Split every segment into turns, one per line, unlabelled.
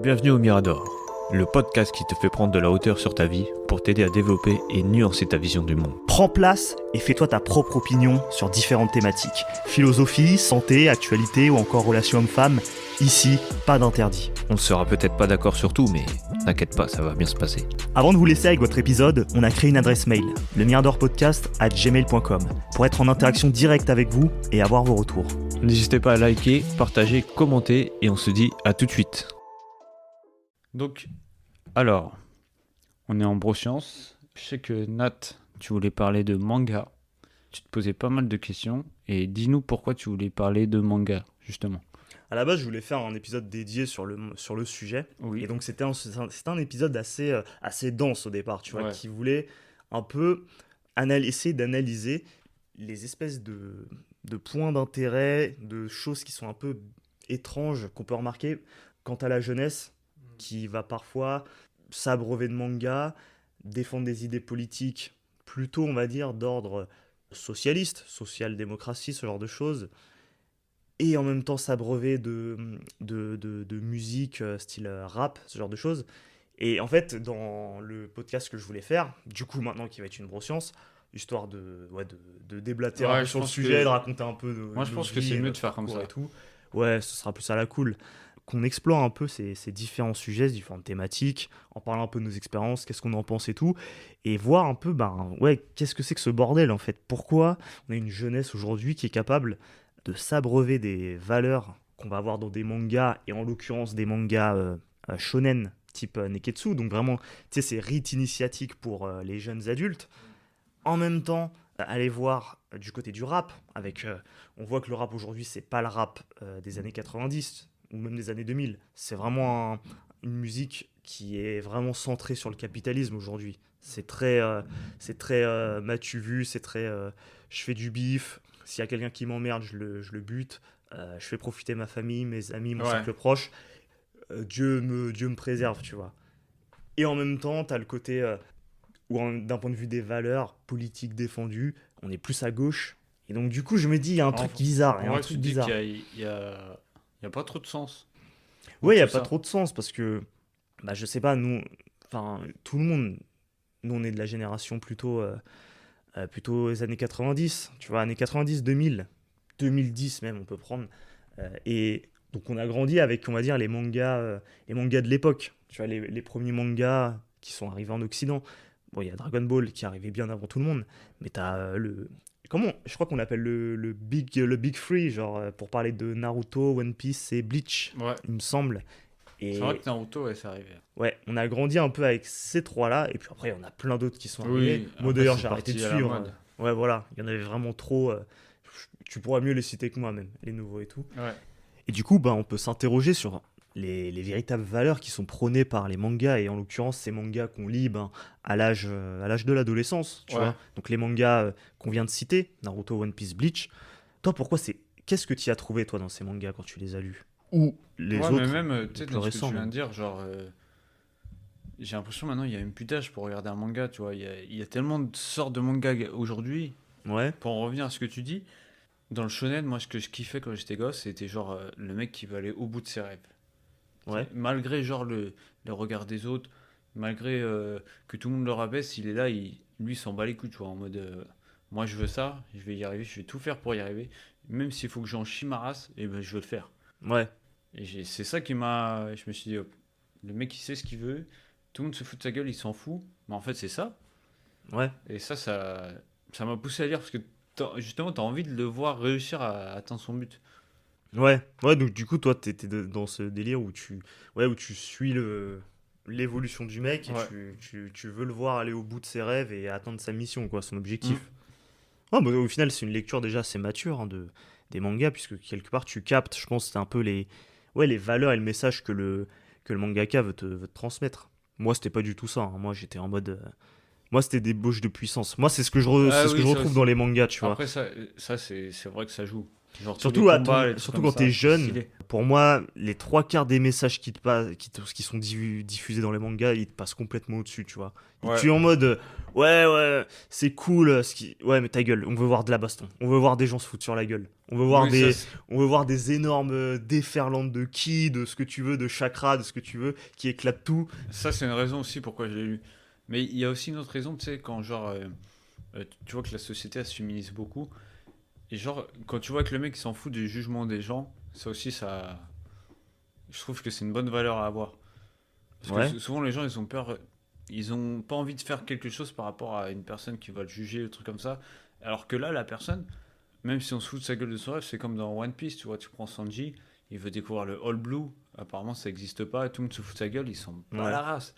Bienvenue au Mirador, le podcast qui te fait prendre de la hauteur sur ta vie pour t'aider à développer et nuancer ta vision du monde.
Prends place et fais-toi ta propre opinion sur différentes thématiques. Philosophie, santé, actualité ou encore relations hommes-femmes. Ici, pas d'interdit.
On ne sera peut-être pas d'accord sur tout, mais t'inquiète pas, ça va bien se passer.
Avant de vous laisser avec votre épisode, on a créé une adresse mail, lemiradorpodcast@gmail.com, pour être en interaction directe avec vous et avoir vos retours.
N'hésitez pas à liker, partager, commenter et on se dit à tout de suite. Donc, alors, on est en broscience. Je sais que Nat, tu voulais parler de manga. Tu te posais pas mal de questions et dis-nous pourquoi tu voulais parler de manga, justement.
À la base, je voulais faire un épisode dédié sur le sujet.
Oui.
Et donc, c'était un épisode assez dense au départ, tu vois,
Ouais.
qui voulait un peu essayer d'analyser les espèces de points d'intérêt, de choses qui sont un peu étranges, qu'on peut remarquer quant à la jeunesse, qui va parfois s'abreuver de manga, défendre des idées politiques plutôt, on va dire, d'ordre socialiste, social-démocratie, ce genre de choses, et en même temps s'abreuver de musique style rap, ce genre de choses. Et en fait, dans le podcast que je voulais faire, du coup maintenant qui va être une broscience, histoire de déblatérer un peu
je
sur le
pense
sujet,
que-
de raconter un peu de
Moi, je
nos
pense que
vies
c'est
et
mieux de
notre
faire comme
parcours
ça.
et tout. Ouais, ce sera plus à la cool. Qu'on explore un peu ces différents sujets, ces différentes thématiques, en parlant un peu de nos expériences, qu'est-ce qu'on en pense et tout, et voir un peu, qu'est-ce que c'est que ce bordel en fait. Pourquoi on a une jeunesse aujourd'hui qui est capable de s'abreuver des valeurs qu'on va avoir dans des mangas, et en l'occurrence des mangas shonen, type Neketsu, donc vraiment, tu sais, c'est rite initiatique pour les jeunes adultes. En même temps, aller voir du côté du rap, on voit que le rap aujourd'hui, c'est pas le rap des années 90 ou même des années 2000. C'est vraiment une musique qui est vraiment centrée sur le capitalisme aujourd'hui. C'est très m'as-tu vu, c'est très je fais du bif, s'il y a quelqu'un qui m'emmerde, je le bute, je fais profiter ma famille, mes amis, mon
Ouais.
cercle proche. Dieu me préserve, tu vois. Et en même temps, t'as le côté d'un point de vue des valeurs politiques défendues, on est plus à gauche. Et donc, du coup, je me dis, il y a un truc bizarre. Il y a un truc bizarre.
Il y a pas trop de sens.
Oui, il n'y a
tout
pas
ça.
trop de sens parce que, je sais pas, tout le monde, nous, on est de la génération plutôt les années 90, tu vois, années 90, 2000, 2010 même, on peut prendre. Et donc, on a grandi avec, on va dire, les mangas de l'époque. Tu vois, les premiers mangas qui sont arrivés en Occident. Bon, il y a Dragon Ball qui est arrivé bien avant tout le monde, mais t'as je crois qu'on l'appelle le Big Three, genre, pour parler de Naruto, One Piece et Bleach,
Ouais.
il me semble. Et
C'est vrai que Naruto, ouais, c'est arrivé.
ouais, on a grandi un peu avec ces trois-là, et puis après, il y en a plein d'autres qui sont
Oui,
arrivés. Moi,
après,
d'ailleurs,
c'est
j'ai arrêté de
parti à la
suivre.
mode.
Ouais, voilà, il y en avait vraiment trop. Tu pourras mieux les citer que moi, même, les nouveaux et tout.
Ouais.
Et du coup, on peut s'interroger sur les véritables valeurs qui sont prônées par les mangas, et en l'occurrence, ces mangas qu'on lit à l'âge de l'adolescence, tu
Ouais.
vois. Donc les mangas qu'on vient de citer, Naruto, One Piece, Bleach. Toi, qu'est-ce que tu y as trouvé, toi, dans ces mangas quand tu les as lus? Ou les
Ouais,
autres,
mais même, tu sais,
plus
dans ce que
récents,
tu viens
même.
de dire, genre, j'ai l'impression maintenant, il y a une putage pour regarder un manga, tu vois. Il y a tellement de sortes de mangas aujourd'hui.
Ouais,
Pour en revenir à ce que tu dis, dans le shonen, moi, ce que je kiffais quand j'étais gosse, c'était genre le mec qui va aller au bout de ses rêves.
ouais,
Malgré genre le regard des autres, malgré que tout le monde le rabaisse, il est là, lui il s'en bat les couilles, tu vois, en mode moi je veux ça, je vais y arriver, je vais tout faire pour y arriver, même s'il faut que j'en chie ma race, et ben je veux le faire.
ouais.
Et c'est ça qui m'a. Je me suis dit, hop, le mec il sait ce qu'il veut, tout le monde se fout de sa gueule, il s'en fout, mais en fait c'est ça,
Ouais,
et ça m'a poussé à lire parce que justement t'as envie de le voir réussir à atteindre son but.
ouais, ouais. Donc du coup, toi, t'étais dans ce délire où tu suis l'évolution du mec, et
Ouais.
tu veux le voir aller au bout de ses rêves et atteindre sa mission, quoi, son objectif.
Mm.
Au final, c'est une lecture déjà assez mature, des mangas, puisque quelque part, tu captes, je pense, c'est un peu les valeurs et le message que le mangaka veut te transmettre. Moi, c'était pas du tout ça, hein. Moi, j'étais en mode, moi, c'était des débauche de puissance. Moi, c'est ce que je
Ah
retrouve
oui, ça
dans
aussi.
les mangas, tu vois.
Après, ça c'est vrai que ça joue. Genre tous les
Surtout,
combats, les trucs
surtout
comme
quand t'es
ça,
jeune,
stylé.
pour moi, les trois quarts des messages qui te passent, qui sont diffusés dans les mangas, ils te passent complètement au-dessus, tu vois. Ils te
Ouais,
tuent en mode, ouais, c'est cool, ouais, mais ta gueule, on veut voir de la baston, on veut voir des gens se foutre sur la gueule,
oui, ça,
on veut voir des énormes déferlantes de ki, de ce que tu veux, de chakra, de ce que tu veux, qui éclatent tout.
ça c'est une raison aussi pourquoi je l'ai lu. Mais il y a aussi une autre raison, tu sais, quand genre, tu vois que la société elle se féminise beaucoup, et genre, quand tu vois que le mec il s'en fout du jugement des gens, ça aussi, ça, je trouve que c'est une bonne valeur à avoir. Parce que
Ouais,
souvent les gens ils ont peur, ils ont pas envie de faire quelque chose par rapport à une personne qui va le juger, un truc comme ça. Alors que là, la personne, même si on se fout de sa gueule de son rêve, c'est comme dans One Piece, tu vois, tu prends Sanji, il veut découvrir le All Blue, apparemment ça n'existe pas, tout le monde se fout de sa gueule, ils sont pas à
ouais,
la race.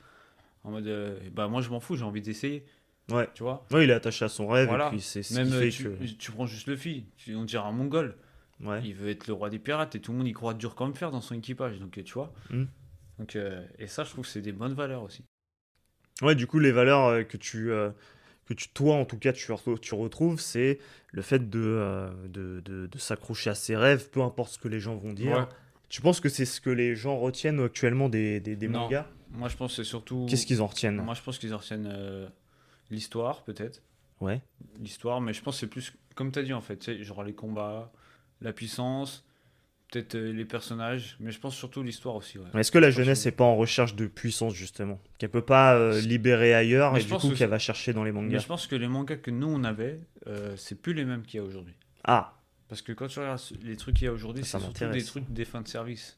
En mode, bah moi je m'en fous, j'ai envie d'essayer,
ouais.
tu vois.
Ouais, il est attaché à son rêve, et puis
Voilà.
c'est ce qui
Même
fait que.
tu prends juste Luffy, on dirait un mongol,
Ouais.
il veut être le roi des pirates et tout le monde y croit dur comme fer dans son équipage, donc tu vois.
Hmm.
Donc, et ça je trouve que c'est des bonnes valeurs aussi.
Ouais, du coup, les valeurs toi en tout cas, tu retrouves, c'est le fait de s'accrocher à ses rêves, peu importe ce que les gens vont
Ouais,
dire. Tu penses que c'est ce que les gens retiennent actuellement des
non,
mangas?
moi je pense que c'est surtout,
Qu'est-ce qu'ils en retiennent?
moi je pense qu'ils en retiennent l'histoire peut-être,
Ouais.
l'histoire, mais je pense que c'est plus comme tu as dit en fait, tu sais, genre les combats, la puissance, peut-être les personnages, mais je pense surtout l'histoire aussi, ouais.
Est-ce que la
Je pense
jeunesse n'est pas en recherche de puissance, justement? Qu'elle peut pas libérer ailleurs
mais
et
je
du
pense
coup
que
qu'elle va chercher dans les
mais
mangas?
je pense que les mangas que nous on avait, c'est plus les mêmes qu'il y a aujourd'hui.
Ah,
Parce que quand tu regardes les trucs qu'il y a aujourd'hui,
ça
c'est surtout des
m'intéresse.
trucs des fins de service.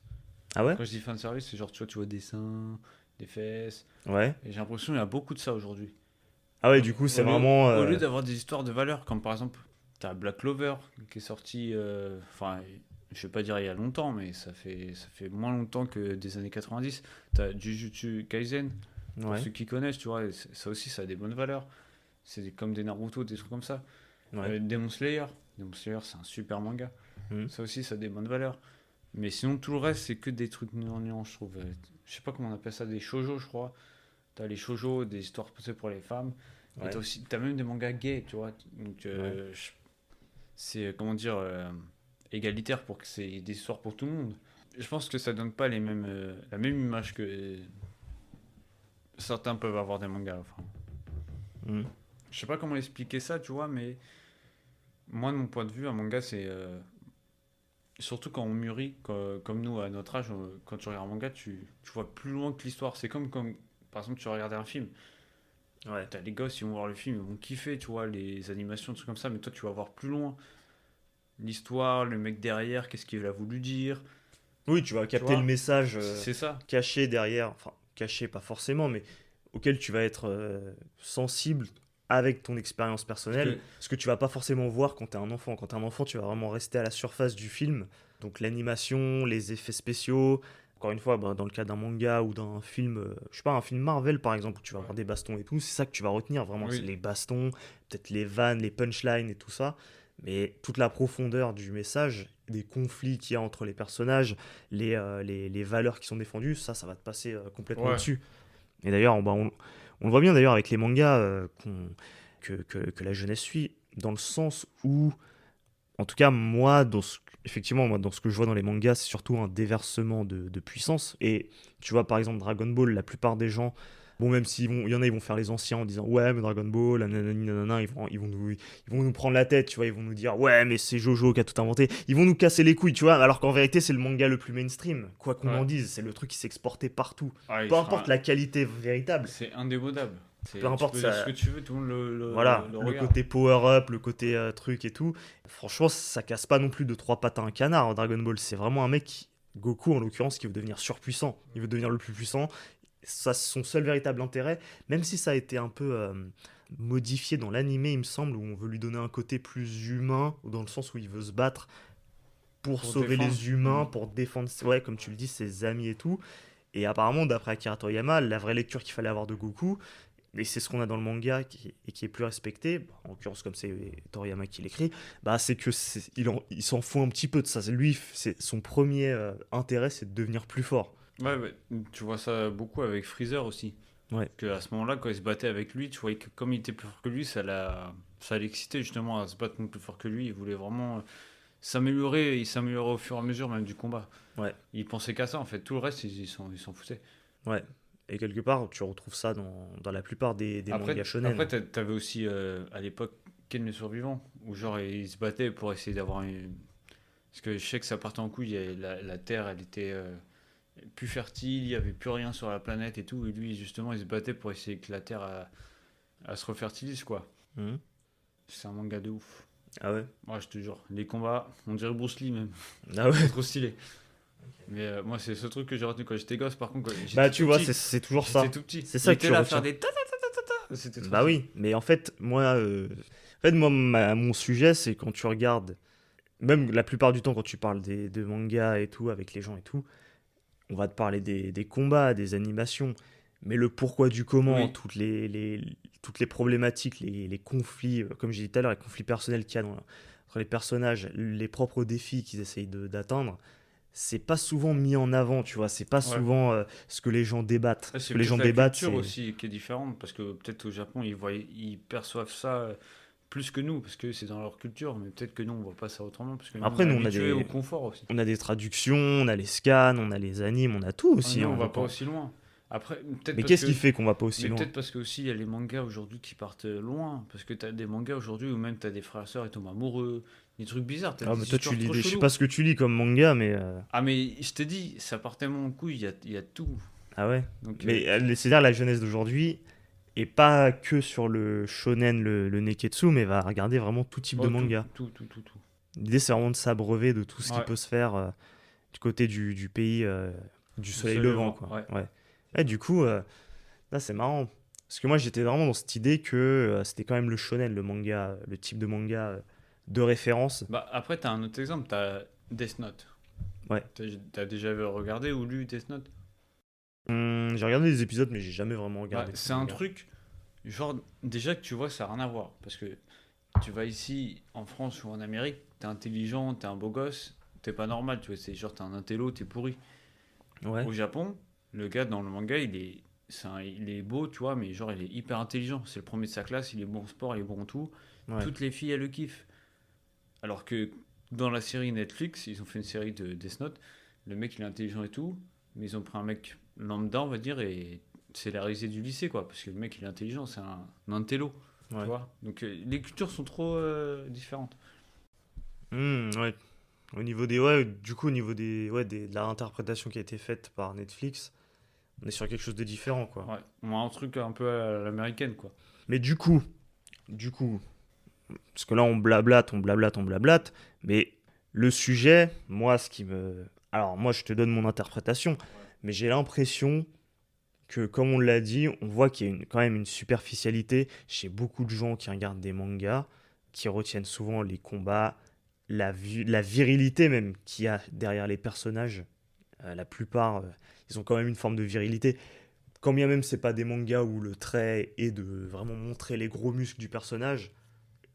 Ah ouais?
Quand je dis fin de service, c'est genre tu vois des seins, des fesses,
Ouais.
et j'ai l'impression qu'il y a beaucoup de ça aujourd'hui.
Ah ouais,
Donc
du coup, c'est vraiment.
au lieu d'avoir des histoires de valeur, comme par exemple, t'as Black Clover qui est sorti, enfin, je vais pas dire il y a longtemps, mais ça fait moins longtemps que des années 90. T'as Jujutsu Kaisen, pour
Ouais,
ceux qui connaissent, tu vois, ça aussi, ça a des bonnes valeurs. Comme des Naruto, des trucs comme ça.
ouais.
Demon Slayer, c'est un super manga.
Hmm.
Ça aussi, ça a des bonnes valeurs. Mais sinon, tout le reste, c'est que des trucs gnangnans, je trouve. Je sais pas comment on appelle ça, des shoujo, je crois. T'as les shoujo, des histoires poussées pour les femmes. Et
Ouais,
t'as même des mangas gays, tu vois. Donc,
ouais.
c'est, comment dire, égalitaire pour que c'est des histoires pour tout le monde. Je pense que ça donne pas la même image que certains peuvent avoir des mangas. Enfin,
Hmm.
je sais pas comment expliquer ça, tu vois, mais moi, de mon point de vue, un manga, c'est. Surtout quand on mûrit, comme nous, à notre âge, quand tu regardes un manga, tu vois plus loin que l'histoire. C'est comme, par exemple, tu regardes un film.
Ouais.
T'as les gosses, ils vont voir le film, ils vont kiffer, tu vois, les animations, des trucs comme ça, mais toi, tu vas voir plus loin. L'histoire, le mec derrière, qu'est-ce qu'il a voulu dire,
Oui, tu vas
tu
capter le
vois.
message
C'est ça.
caché derrière, enfin caché pas forcément, mais auquel tu vas être sensible avec ton expérience
Parce
personnelle,
que,
ce que tu vas pas forcément voir quand tu es un enfant. Quand tu es un enfant, tu vas vraiment rester à la surface du film, donc l'animation, les effets spéciaux. Encore une fois, bah, dans le cas d'un manga ou d'un film, je sais pas, un film Marvel par exemple, où tu vas
ouais.
avoir des bastons et tout, c'est ça que tu vas retenir vraiment, c'est
Oui,
les bastons, peut-être les vannes, les punchlines et tout ça. Mais toute la profondeur du message, des conflits qu'il y a entre les personnages, les valeurs qui sont défendues, ça va te passer complètement
ouais.
au-dessus. Et d'ailleurs, on le voit bien d'ailleurs avec les mangas que la jeunesse suit, dans le sens où, en tout cas, effectivement, moi, dans ce que je vois dans les mangas, c'est surtout un déversement de puissance. Et tu vois, par exemple, Dragon Ball, la plupart des gens, bon, même il y en a, ils vont faire les anciens en disant, ouais, mais Dragon Ball, nanani, nanana, ils vont nous prendre la tête, tu vois, ils vont nous dire, ouais, mais c'est Jojo qui a tout inventé. Ils vont nous casser les couilles, tu vois, alors qu'en vérité, c'est le manga le plus mainstream, quoi qu'on
Ouais.
en dise, c'est le truc qui s'est exporté partout.
Ah,
Peu importe la qualité véritable,
c'est indémodable.
peu
Tu
importe
peux dire ce
ça.
que tu veux, tout le monde
Voilà,
le
le
regarde.
côté power-up, le côté truc et tout. Franchement, ça casse pas non plus de trois pattes à un canard, hein, Dragon Ball. C'est vraiment un mec, Goku en l'occurrence, qui veut devenir surpuissant. Il veut devenir le plus puissant. Ça, c'est son seul véritable intérêt, même si ça a été un peu modifié dans l'animé, il me semble, où on veut lui donner un côté plus humain, dans le sens où il veut se battre pour
Pour
sauver
défendre.
les humains, pour défendre, ouais, comme tu le dis, ses amis et tout. Et apparemment, d'après Akira Toriyama, la vraie lecture qu'il fallait avoir de Goku, et c'est ce qu'on a dans le manga et qui est plus respecté, en l'occurrence comme c'est Toriyama qui l'écrit, bah c'est que il s'en fout un petit peu de ça. Lui, son premier intérêt, c'est de devenir plus fort.
Ouais, ouais, tu vois ça beaucoup avec Freezer aussi.
Ouais,
Que à ce moment-là, quand il se battait avec lui, tu voyais que comme il était plus fort que lui, ça l'excitait justement à se battre contre plus fort que lui. Il voulait vraiment. il s'améliorait au fur et à mesure même du combat.
Ouais.
Il pensait qu'à ça en fait. Tout le reste, ils s'en foutaient.
Ouais. Et quelque part, tu retrouves ça dans la plupart des mangas shonen.
Après t'avais aussi à l'époque Ken le survivant, où genre il se battait pour essayer d'avoir une. Parce que je sais que ça partait en couille, la Terre elle était plus fertile, il n'y avait plus rien sur la planète et tout. Et lui justement il se battait pour essayer que la Terre elle se refertilise quoi.
Mhm.
C'est un manga de ouf.
Ah ouais.
Moi je te jure, les combats, on dirait Bruce Lee même.
Ah ouais.
C'est trop stylé. Mais moi c'est ce truc que j'ai retenu quand j'étais gosse par contre.
Bah tu vois, c'est toujours ça.
J'étais tout petit.
C'est ça
Il
que
était
tu
là à
retiens.
faire des ta ta ta ta ta ta. C'était trop
Bah
stylé.
oui, mais en fait, moi mon sujet, c'est quand tu regardes, même la plupart du temps, quand tu parles de mangas et tout, avec les gens et tout, on va te parler des combats, des animations, mais le pourquoi du comment,
Oui.
toutes les problématiques, les conflits, comme j'ai dit tout à l'heure, les conflits personnels qu'il y a entre les personnages, les propres défis qu'ils essayent d'atteindre, c'est pas souvent mis en avant, tu vois, c'est pas
Ouais.
souvent ce que les gens débattent.
Après,
Ce
c'est
que les
peut-être
gens
la
débattent,
culture
c'est...
aussi qui est différente parce que peut-être au Japon ils perçoivent ça plus que nous parce que c'est dans leur culture, mais peut-être que nous on voit pas ça autrement parce que nous on
Après,
est
nous,
habitués au confort aussi.
on a des traductions, on a les scans, on a les animes, on a tout aussi,
Nous
hein,
on
je
va pas
pense.
aussi loin. Après, peut-être
Mais
parce
qu'est-ce qui
que
fait qu'on va pas aussi
mais
loin?
peut-être parce que aussi il y a les mangas aujourd'hui qui partent loin parce que t'as des mangas aujourd'hui où même t'as des frères et sœurs et tombent amoureux, des trucs bizarres, t'as
Ah,
des
mais toi, tu
histoires
lis
trop
je sais
cheloues.
pas ce que tu lis comme manga, mais...
Ah mais je t'ai dit, ça part tellement en couille, il y a tout.
Ah ouais?
Donc
Mais c'est-à-dire la jeunesse d'aujourd'hui est pas que sur le shonen, le neketsu, mais va regarder vraiment tout type de
oh,
manga.
tout.
L'idée, c'est vraiment de s'abreuver de tout ce qui
Ouais,
peut se faire du côté du pays du
du
soleil
seul
levant,
vent,
quoi.
ouais.
Ouais. Et du coup, là, c'est marrant. Parce que moi, j'étais vraiment dans cette idée que c'était quand même le shonen, le manga, le type de manga de référence.
Bah après t'as un autre exemple, t'as Death Note.
Ouais.
T'as déjà regardé ou lu Death Note?
J'ai regardé des épisodes, mais j'ai jamais vraiment
Bah,
regardé tout
c'est
le
un
manga.
truc, genre, déjà que tu vois, ça n'a rien à voir. Parce que tu vas ici, en France ou en Amérique, t'es intelligent, t'es un beau gosse, t'es pas normal, tu vois. C'est genre, t'es un intello, t'es pourri.
Ouais,
Au Japon, le gars dans le manga, il est beau, tu vois, mais genre, il est hyper intelligent. C'est le premier de sa classe, il est bon en sport, il est bon en tout.
ouais.
Toutes les filles, elles le kiffent. Alors que dans la série Netflix, ils ont fait une série de Death Note, le mec, il est intelligent et tout, mais ils ont pris un mec lambda, on va dire, et c'est la risée du lycée, quoi, parce que le mec, il est intelligent, c'est un intello, tu
Ouais.
vois. Donc les cultures sont trop différentes.
Ouais. Au niveau des, ouais, du coup, au niveau de la interprétation qui a été faite par Netflix, on est sur quelque chose de différent, quoi.
Ouais, on a un truc un peu à l'américaine, quoi.
Mais du coup, parce que là, on blablate, mais le sujet, moi, alors, moi, je te donne mon interprétation, mais j'ai l'impression que, comme on l'a dit, on voit qu'il y a quand même une superficialité chez beaucoup de gens qui regardent des mangas, qui retiennent souvent les combats, la virilité même qu'il y a derrière les personnages. La plupart, ils ont quand même une forme de virilité. Quand bien même c'est pas des mangas où le trait est de vraiment montrer les gros muscles du personnage.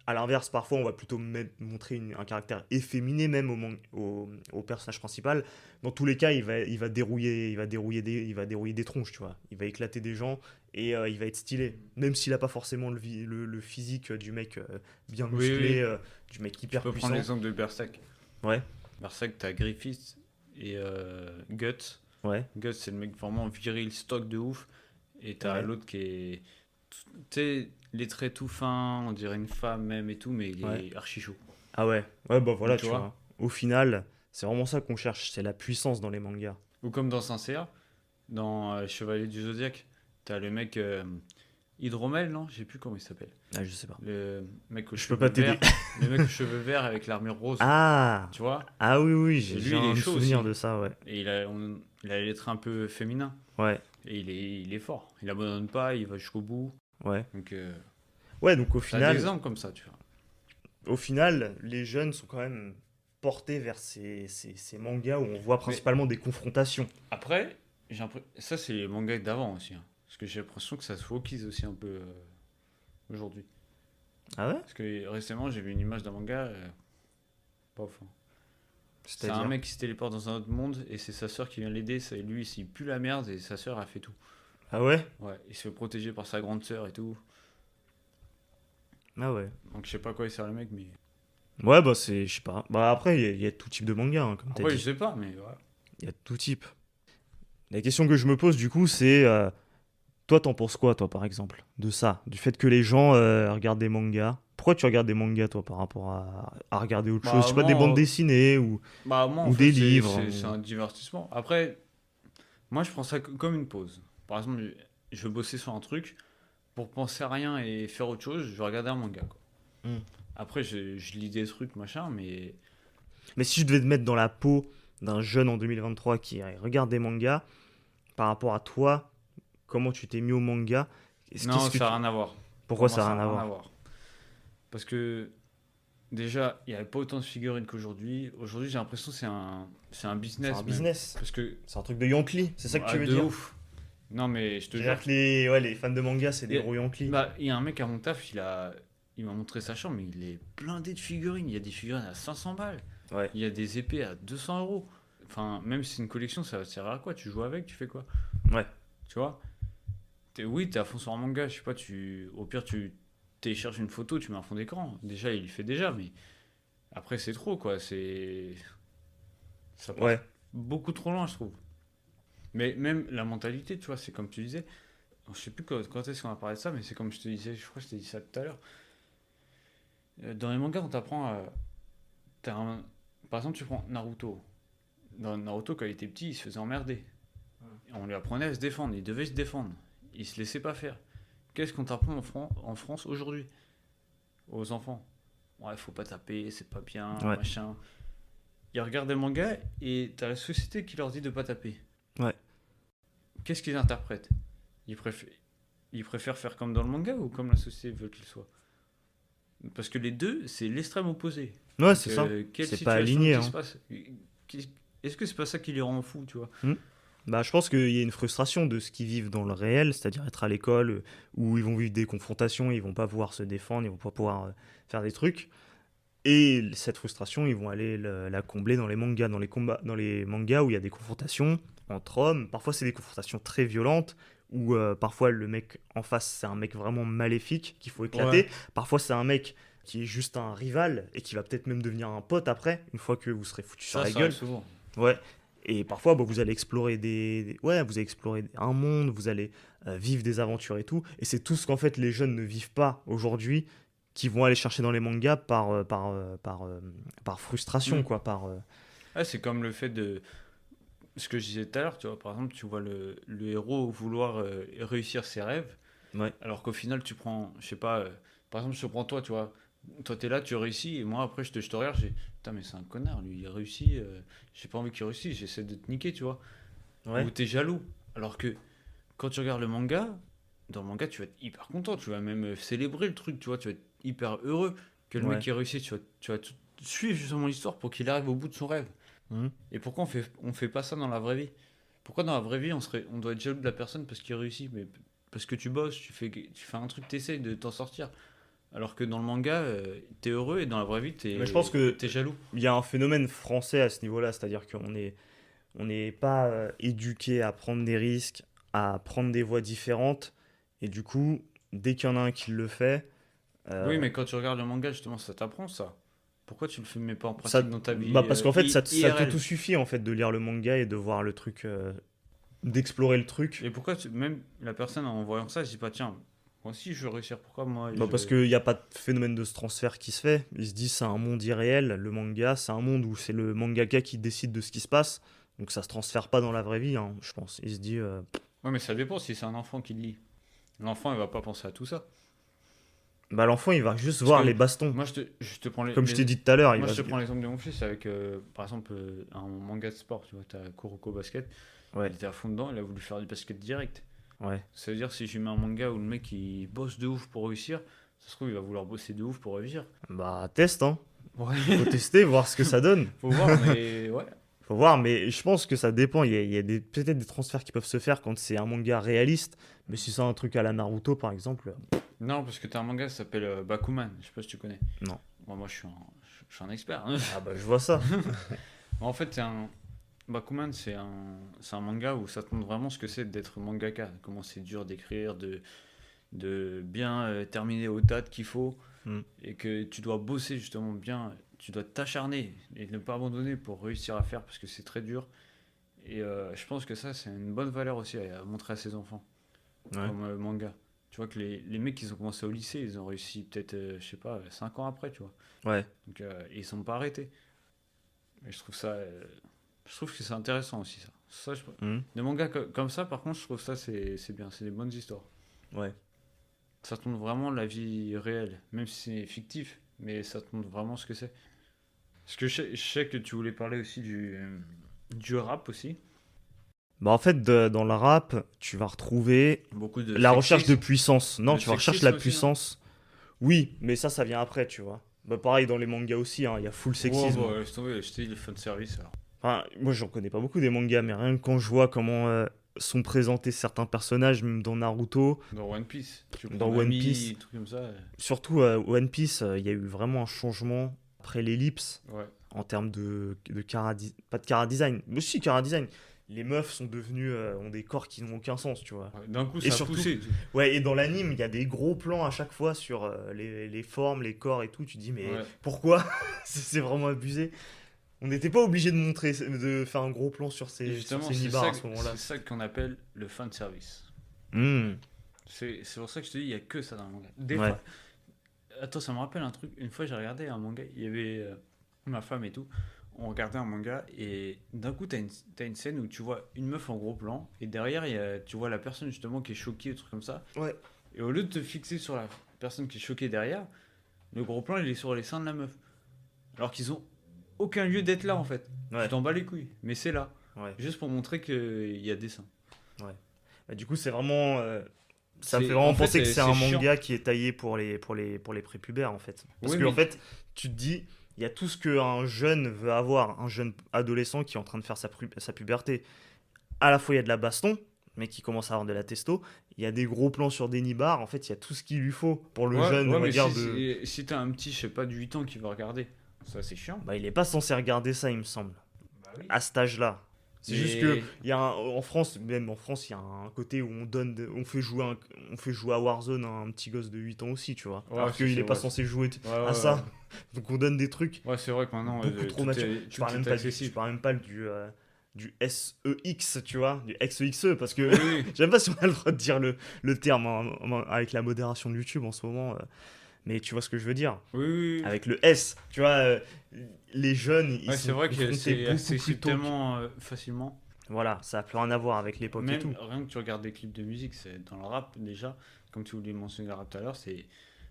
À l'inverse, parfois, on va plutôt montrer un caractère efféminé même au personnage principal. Dans tous les cas, il va dérouiller des tronches, tu vois. Il va éclater des gens et il va être stylé. Même s'il n'a pas forcément le physique du mec bien
Oui,
musclé,
oui.
du mec
Tu
hyper
peux prendre
puissant.
l'exemple de Berserk.
Ouais,
Berserk, t'as Griffith et Guts.
ouais,
Guts, c'est le mec vraiment viril, stock de ouf. Et t'as
ouais,
l'autre qui est. Tu sais, les traits tout fins, on dirait une femme même et tout, mais il
ouais.
est archi chaud.
Ah ouais, ouais, bah voilà,
Donc tu
tu
vois.
vois. Au final, c'est vraiment ça qu'on cherche, c'est la puissance dans les mangas.
Ou comme dans Saint-Seiya, dans Chevalier du Zodiaque, t'as le mec Hydromel, non? Je sais plus comment il s'appelle.
Ah, je sais pas.
Le mec aux
Je peux pas
cheveux
t'aider.
verts. Le mec aux cheveux verts avec l'armure rose.
Ah!
Tu vois?
Ah oui, oui,
Et
j'ai
lui, il est
un
chaud
souvenir
aussi.
de ça, ouais.
Et il a les traits un peu féminins.
Ouais,
Et il est fort. Il abandonne pas, il va jusqu'au bout.
ouais.
Donc,
Ouais, donc
t'as des exemples comme ça, tu vois.
au final, les jeunes sont quand même portés vers ces mangas où on voit
Mais
principalement des confrontations.
après, ça, c'est les mangas d'avant aussi. Hein. Parce que j'ai l'impression que ça se focus aussi un peu aujourd'hui.
Ah ouais?
Parce que récemment, j'ai vu une image d'un manga. Pas ouf, hein. C'est un
C'est-à-dire?
mec qui se téléporte dans un autre monde et c'est sa sœur qui vient l'aider. Lui, il pue la merde et sa sœur a fait tout.
Ah ouais?
Ouais, il se fait protéger par sa grande sœur et tout.
Ah ouais.
Donc je sais pas à quoi il sert le mec, mais.
Ouais, bah c'est, je sais pas. Bah après, il y a tout type de manga, hein, comme t'as
Après, je
dit.
sais pas, mais ouais.
Il y a tout type. La question que je me pose du coup, c'est toi, t'en penses quoi, toi, par exemple, de ça, du fait que les gens regardent des mangas? Pourquoi tu regardes des mangas, toi, par rapport à regarder autre chose? Je
Bah,
sais pas, des bandes
moi,
dessinées
en
ou
fait,
des livres.
c'est un divertissement. Après, moi, je prends ça comme une pause. Par exemple, je veux bosser sur un truc, pour penser à rien et faire autre chose, je vais regarder un manga, quoi.
Hmm.
Après, je lis des trucs, machin, mais...
Mais si je devais te mettre dans la peau d'un jeune en 2023 qui regarde des mangas, par rapport à toi, comment tu t'es mis au manga?
Non,
Qu'est-ce que
ça n'a
tu...
rien à voir. Pour
Pourquoi
moi,
ça
ça
n'a rien
n'a
à
rien à
voir?
voir. Parce que, déjà, il n'y avait pas autant de figurines qu'aujourd'hui. Aujourd'hui, j'ai l'impression que c'est un
C'est un
business, même.
business.
Parce que,
C'est un truc de Yankee, c'est ça que tu veux
de
dire?
ouf. Non, mais je te jure,
C'est-à-dire que les fans de manga, c'est
il
des
y a,
gros Yankees.
bah, il y a un mec à mon taf, il m'a montré sa chambre, mais il est blindé de figurines. Il y a des figurines à 500 balles.
Ouais.
Il y a des épées à 200 euros. Enfin, même si c'est une collection, ça va te servir à quoi? Tu joues avec, tu fais quoi?
Ouais.
Tu vois? Oui, t'es à fond sur un manga, je sais pas, au pire, tu télécharges une photo, tu mets un fond d'écran. Déjà, il le fait déjà, mais après, c'est trop, quoi. Ça part
Ouais.
beaucoup trop loin, je trouve. Mais même la mentalité, tu vois, c'est comme tu disais. Je sais plus quand est-ce qu'on a parlé de ça, mais c'est comme je te disais, je crois que je t'ai dit ça tout à l'heure. Dans les mangas, on t'apprend à. Par exemple, tu prends Naruto. Dans Naruto, quand il était petit, il se faisait emmerder. On lui apprenait à se défendre, il devait se défendre. Il se laissait pas faire. Qu'est-ce qu'on t'apprend en France aujourd'hui aux enfants? Ouais, faut pas taper, c'est pas bien,
Ouais.
machin. Ils regardent des mangas et t'as la société qui leur dit de pas taper.
Ouais.
Qu'est-ce qu'ils interprètent? ils, préfèrent, ils préfèrent faire comme dans le manga ou comme la société veut qu'il soit? Parce que les deux, c'est l'extrême opposé.
Ouais,
Donc,
c'est ça.
quelle
C'est pas
situation
aligné,
qui se
hein.
passe? Est-ce que c'est pas ça qui les rend fous, tu vois?
Hmm. Bah, je pense qu'il y a une frustration de ce qu'ils vivent dans le réel, c'est-à-dire être à l'école où ils vont vivre des confrontations, ils vont pas pouvoir se défendre, ils vont pas pouvoir faire des trucs. Et cette frustration, ils vont aller la combler dans les mangas, dans les combats, dans les mangas où il y a des confrontations entre hommes. Parfois, c'est des confrontations très violentes, où parfois le mec en face, c'est un mec vraiment maléfique qu'il faut
Ouais.
éclater. Parfois, c'est un mec qui est juste un rival et qui va peut-être même devenir un pote après, une fois que vous serez foutu sur la
Ça arrive
gueule.
souvent.
Ouais. Et parfois, bah, vous allez explorer ouais, vous allez explorer un monde, vous allez vivre des aventures et tout. Et c'est tout ce qu'en fait les jeunes ne vivent pas aujourd'hui, qui vont aller chercher dans les mangas par frustration,
Hmm.
quoi.
Ah, c'est comme le fait de. Ce que je disais tout à l'heure, tu vois, par exemple, tu vois le héros vouloir réussir ses rêves,
Ouais.
alors qu'au final, tu prends, je sais pas, par exemple, je prends toi, tu vois, toi t'es là, tu réussis, et moi après je te regarde, j'ai, putain, mais c'est un connard, lui, il réussit, j'ai pas envie qu'il réussisse, j'essaie de te niquer, tu vois,
Ouais.
ou t'es jaloux, alors que quand tu regardes le manga, dans le manga, tu vas être hyper content, tu vas même célébrer le truc, tu vois, tu vas être hyper heureux que le mec
Ouais.
qui réussit, tu vas suivre justement l'histoire pour qu'il arrive au bout de son rêve.
Mhm.
Et pourquoi on fait pas ça dans la vraie vie? Pourquoi dans la vraie vie, on doit être jaloux de la personne parce qu'il réussit? Mais parce que tu bosses, tu fais un truc, t'essayes de t'en sortir. Alors que dans le manga, t'es heureux et dans la vraie vie,
Mais je pense que
t'es jaloux.
il y a un phénomène français à ce niveau-là, c'est-à-dire on n'est pas éduqué à prendre des risques, à prendre des voies différentes. Et du coup, dès qu'il y en a un qui le fait,
Oui,
euh,
mais quand tu regardes le manga, justement, ça t'apprend ça. Pourquoi tu le mets pas en
ça,
pratique dans ta
bah
vie
parce qu'en fait, ça
IRL?
t'auto-suffit en fait de lire le manga et de voir le truc, d'explorer le
Et
truc.
pourquoi même la personne en voyant ça, elle se dit pas, tiens, moi aussi je veux réussir, pourquoi moi
Bah parce qu'il n'y a pas de phénomène de ce transfert qui se fait. Ils se disent c'est un monde irréel, le manga, c'est un monde où c'est le mangaka qui décide de ce qui se passe. Donc ça se transfère pas dans la vraie vie, hein, je pense. Il se dit,
Ouais, mais ça dépend si c'est un enfant qui le lit. L'enfant, il va pas penser à tout ça.
bah l'enfant il va juste
Parce
voir
que
les bastons.
moi, je te prends
Comme je t'ai dit tout à l'heure, il
moi,
va
je te
se...
prends l'exemple de mon fils avec, par exemple, un manga de sport. Tu vois, t'as Kuroko Basket.
Ouais,
Il était à fond dedans, il a voulu faire du basket direct.
ouais.
Ça veut dire, si je lui mets un manga où le mec il bosse de ouf pour réussir, ça se trouve, il va vouloir bosser de ouf pour réussir.
Bah teste, hein.
Ouais,
Faut tester, voir ce que ça donne.
faut voir, mais ouais.
Faut voir, mais je pense que ça dépend. Il y a peut-être des transferts qui peuvent se faire quand c'est un manga réaliste. Mais si c'est un truc à la Naruto, par exemple,
Non, parce que t'as un manga qui s'appelle Bakuman. Je sais pas si tu connais.
non.
Moi, je suis un expert, hein.
Ah bah je vois ça.
En fait, Bakuman, c'est un manga où ça te montre vraiment ce que c'est d'être mangaka. Comment c'est dur d'écrire, de bien terminer aux dates qu'il faut.
Mm.
et que tu dois bosser justement bien, tu dois t'acharner et ne pas abandonner pour réussir à faire parce que c'est très dur. Et je pense que ça, c'est une bonne valeur aussi à montrer à ses enfants,
Ouais.
comme manga. Tu vois que les mecs, ils ont commencé au lycée, ils ont réussi peut-être, je sais pas, 5 ans après, tu vois.
Ouais.
Donc, ils sont pas arrêtés. Et je trouve que c'est intéressant aussi, ça.
Mm.
Des mangas comme ça, par contre, je trouve ça, c'est bien, c'est des bonnes histoires.
Ouais.
Ça te montre vraiment la vie réelle, même si c'est fictif, mais ça te montre vraiment ce que c'est. Parce que je sais que tu voulais parler aussi du rap aussi.
Bah en fait, dans le rap, tu vas retrouver
Beaucoup de
la recherche de
sexisme.
puissance. Non,
Le
tu vas rechercher la
sexisme aussi, non?
puissance. Oui, mais ça vient après, tu vois. Bah pareil dans les mangas aussi, hein, il y a full
Oh,
sexisme.
bah, laisse tomber, je t'ai dit le fan service alors.
Enfin, moi, j'en connais pas beaucoup des mangas, mais rien que quand je vois comment sont présentés certains personnages, même dans Naruto,
Dans One Piece, tu
dans
prends
One
Nami,
Piece,
des trucs comme ça.
surtout One Piece, il y a eu vraiment un changement après l'ellipse
Ouais.
en termes de pas de cara design, mais aussi cara design. Les meufs sont devenues, ont des corps qui n'ont aucun sens, tu vois.
Ouais, d'un coup,
Et
ça a
surtout,
poussé.
ouais, et dans l'anime, il y a des gros plans à chaque fois sur les formes, les corps et tout. Tu te dis, mais
Ouais.
pourquoi? C'est vraiment abusé. On n'était pas obligé de montrer, de faire un gros plan sur
Et
sur
justement,
ces nibards à ce moment-là.
c'est ça qu'on appelle le fan service.
Hmm.
C'est pour ça que je te dis, il n'y a que ça dans le manga. Des
Ouais.
fois, attends, ça me rappelle un truc. Une fois, j'ai regardé un manga, il y avait ma femme et tout. On regardait un manga et d'un coup, t'as une scène où tu vois une meuf en gros plan et derrière, tu vois la personne justement qui est choquée, ou truc comme ça.
Ouais.
Et au lieu de te fixer sur la personne qui est choquée derrière, le gros plan, il est sur les seins de la meuf. Alors qu'ils ont aucun lieu d'être là en fait. Tu
Ouais.
t'en bats les couilles, mais c'est là.
Ouais.
Juste pour montrer qu'il y a des seins.
Ouais. Bah, du coup, c'est vraiment. Ça me fait
C'est,
vraiment
en fait,
penser que c'est un
c'est chiant.
manga qui est taillé pour les prépubères, en fait. Parce
Oui,
que, en
mais
fait, tu te dis, il y a tout ce qu'un jeune veut avoir, un jeune adolescent qui est en train de faire sa puberté. À la fois, il y a de la baston, mais qui commence à avoir de la testo. Il y a des gros plans sur des nibards. En fait, il y a tout ce qu'il lui faut pour le
ouais,
jeune,
ouais,
on va
mais
dire, de.
si t'as un petit, je sais pas, de 8 ans qui va regarder, ça c'est chiant.
Bah, il est pas censé regarder ça, il me semble,
Bah oui.
à cet âge-là. C'est juste que
Mais
il y a en France, même en France, il y a un côté où on fait jouer à Warzone à un petit gosse de 8 ans aussi, tu vois.
ouais,
Alors qu'il est pas
ouais,
censé jouer
ouais,
à ça. Donc on donne des trucs
ouais, c'est vrai que maintenant
beaucoup trop
tout
matures.
est,
Je
tout
parle même
est
pas je
accessible.
parle même pas du SEX, tu vois, du XEXE, parce que
Oui, oui.
j'aime pas si on a le droit de dire le terme avec la modération de YouTube en ce moment. Mais tu vois ce que je veux dire.
Oui, oui, oui.
Avec le S, tu vois, les jeunes, ils
Ouais, c'est
sont
vrai que
confrontés
c'est
beaucoup plus
accessible
tôt.
tellement facilement.
Voilà, ça a plus rien à voir avec l'époque et
Même
tout.
rien que tu regardes des clips de musique, c'est dans le rap déjà, comme tu voulais mentionner le rap tout à l'heure, c'est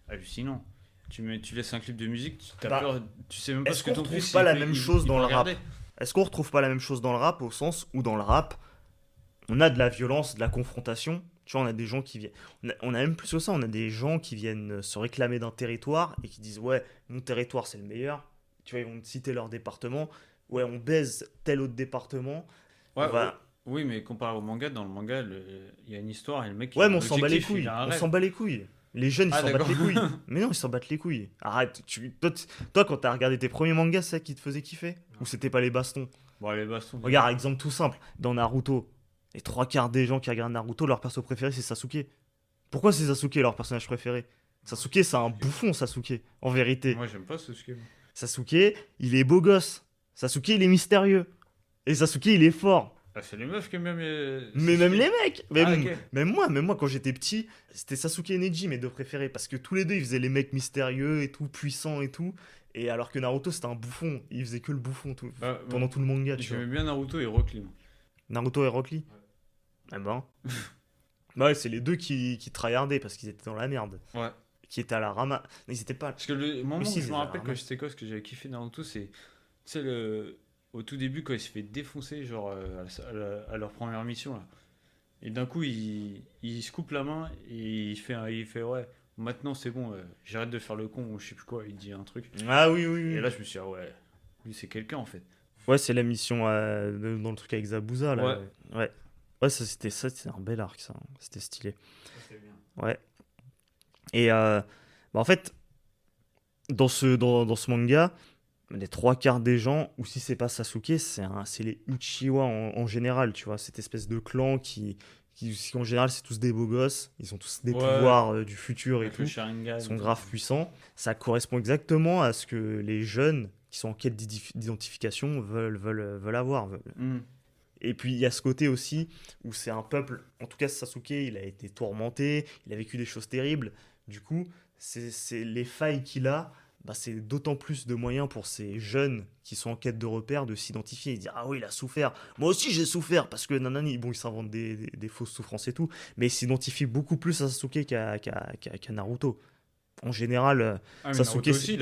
hallucinant. Tu laisses un clip de musique, tu as
Bah,
peur, tu sais même pas
est-ce
ce que
qu'on
ton
retrouve
fils
pas la
peut-
même chose
il
dans
va
le rap?
regarder.
Est-ce qu'on retrouve pas la même chose dans le rap au sens où dans le rap, on a de la violence, de la confrontation. Tu vois, on a des gens qui viennent. On a même plus que ça, on a des gens qui viennent se réclamer d'un territoire et qui disent ouais, mon territoire c'est le meilleur. Tu vois, ils vont te citer leur département. Ouais, on baise tel autre département.
Ouais,
On va.
oui, mais comparé au manga, dans le manga, il y a une histoire et le mec il
Ouais,
a
mais
un
on s'en bat les
objectif, il
couilles.
a un
On
rêve.
s'en bat les couilles. Les jeunes, ils
Ah
s'en battent
d'accord.
les couilles. Mais non, ils s'en battent les couilles. Arrête. Toi, quand t'as regardé tes premiers mangas, c'est ça qui te faisait kiffer? Ou c'était pas les bastons?
Bon, les bastons.
Regarde, exemple tout simple. Dans Naruto, les trois quarts des gens qui regardent Naruto, leur perso préféré, c'est Sasuke. Pourquoi c'est Sasuke leur personnage préféré? Sasuke, c'est un bouffon, Sasuke, en vérité.
Moi j'aime pas ce schème.
Sasuke, il est beau gosse. Sasuke, il est mystérieux. Et Sasuke, il est fort.
Ah, c'est les meufs qui aiment bien
Mais même les mecs,
Ah, ok.
même moi, quand j'étais petit, c'était Sasuke et Neji, mes deux préférés. Parce que tous les deux, ils faisaient les mecs mystérieux et tout, puissants et tout. Et alors que Naruto, c'était un bouffon. Il faisait que le bouffon
Ah,
pendant tout le manga, tu vois.
j'aimais bien Naruto et Rock Lee. Moi.
Naruto et Rock Lee. Eh ben. Bah ouais, c'est les deux qui tryhardaient parce qu'ils étaient dans la merde.
Ouais.
Qui étaient à la rama. Non, ils étaient pas.
Parce que le moment
Mais si,
où je
ils
me
étaient à la
rappelle quand
ramasse.
j'étais gosse que j'avais kiffé Naruto, c'est tu sais au tout début quand il se fait défoncer genre à leur première mission là. Et d'un coup il se coupe la main et il fait ouais maintenant c'est bon j'arrête de faire le con ou je sais plus quoi il dit un truc.
Ah oui, oui,
Et
oui.
là je me suis dit ah ouais lui c'est quelqu'un en fait.
Ouais, c'est la mission dans le truc avec Zabuza, là.
Ouais.
Ouais. Ouais, c'était un bel arc, ça. C'était stylé.
C'est bien.
Ouais. Et bah, en fait, dans ce manga, les trois quarts des gens, ou si c'est pas Sasuke, c'est les Uchiwa en général, tu vois. Cette espèce de clan En général, c'est tous des beaux gosses, ils ont tous des
Ouais.
pouvoirs du futur et
Avec
tout,
le Sharingan.
ils sont grave puissants. Ça correspond exactement à ce que les jeunes qui sont en quête d'identification veulent avoir.
Hmm.
Et puis il y a ce côté aussi où c'est un peuple, en tout cas Sasuke, il a été tourmenté, il a vécu des choses terribles. Du coup, c'est les failles qu'il a, bah, c'est d'autant plus de moyens pour ces jeunes qui sont en quête de repères de s'identifier et dire ah oui, il a souffert. Moi aussi j'ai souffert parce que nanani, bon, ils s'inventent des fausses souffrances et tout, mais ils s'identifient beaucoup plus à Sasuke qu'à Naruto. En général,
Ah, mais
Sasuke,
Naruto aussi,